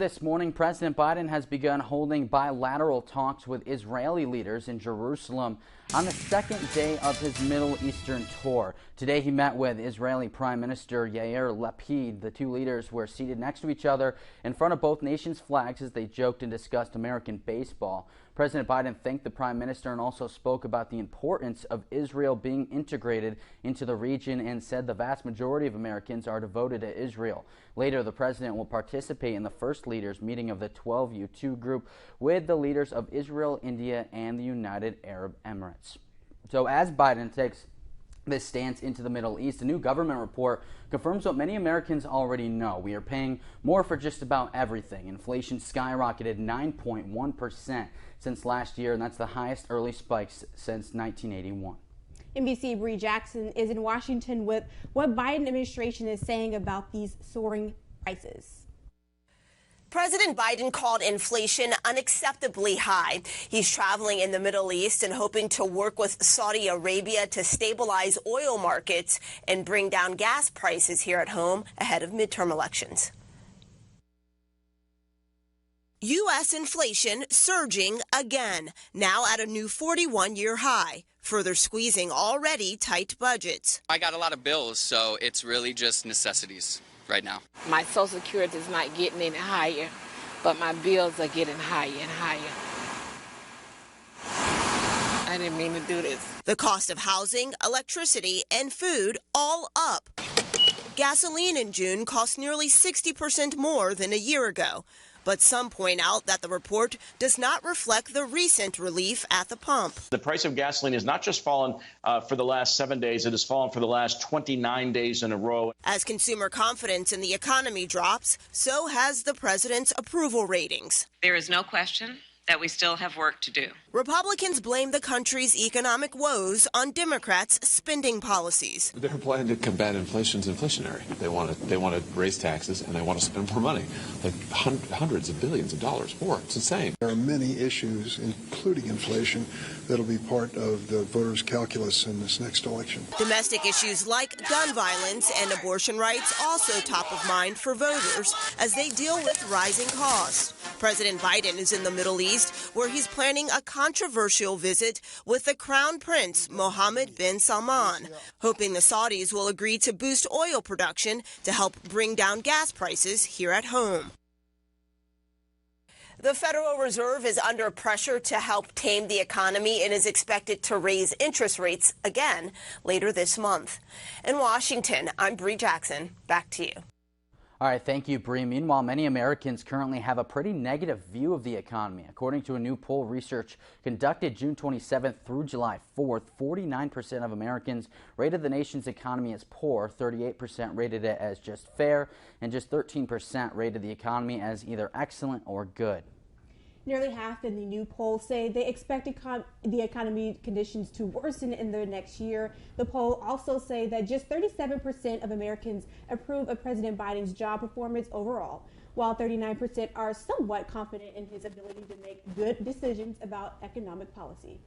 This morning, President Biden has begun holding bilateral talks with Israeli leaders in Jerusalem on the second day of his Middle Eastern tour. Today, he met with Israeli Prime Minister Yair Lapid. The two leaders were seated next to each other in front of both nations' flags as they joked and discussed American baseball. President Biden thanked the Prime Minister and also spoke about the importance of Israel being integrated into the region and said the vast majority of Americans are devoted to Israel. Later, the president will participate in the first leaders meeting of the 12U2 group with the leaders of Israel, India, and the United Arab Emirates. So as Biden takes this stance into the Middle East, a new government report confirms what many Americans already know. We are paying more for just about everything. Inflation skyrocketed 9.1% since last year, and that's the highest early spikes since 1981. NBC Bree Jackson is in Washington with what Biden administration is saying about these soaring prices. President Biden called inflation unacceptably high. He's traveling in the Middle East and hoping to work with Saudi Arabia to stabilize oil markets and bring down gas prices here at home ahead of midterm elections. U.S. inflation surging again, now at a new 41-year high, further squeezing already tight budgets. I got a lot of bills, so it's really just necessities right now. My Social Security is not getting any higher, but my bills are getting higher and higher. I didn't mean to do this. The cost of housing, electricity, and food all up. Gasoline in June cost nearly 60% more than a year ago. But some point out that the report does not reflect the recent relief at the pump. The price of gasoline has not just fallen for the last 7 days, it has fallen for the last 29 days in a row. As consumer confidence in the economy drops, so has the president's approval ratings. There is no question that we still have work to do. Republicans blame the country's economic woes on Democrats' spending policies. Their plan to combat inflation is inflationary. They want to raise taxes and they want to spend more money, like hundreds of billions of dollars more. It's insane. There are many issues, including inflation, that'll be part of the voters' calculus in this next election. Domestic issues like gun violence and abortion rights also top of mind for voters as they deal with rising costs. President Biden is in the Middle East, where he's planning a controversial visit with the Crown Prince Mohammed bin Salman, hoping the Saudis will agree to boost oil production to help bring down gas prices here at home. The Federal Reserve is under pressure to help tame the economy and is expected to raise interest rates again later this month. In Washington, I'm Bree Jackson. Back to you. All right, thank you, Bree. Meanwhile, many Americans currently have a pretty negative view of the economy. According to a new poll research conducted June 27th through July 4th, 49% of Americans rated the nation's economy as poor, 38% rated it as just fair, and just 13% rated the economy as either excellent or good. Nearly half in the new poll say they expect the economy conditions to worsen in the next year. The poll also say that just 37% of Americans approve of President Biden's job performance overall, while 39% are somewhat confident in his ability to make good decisions about economic policy.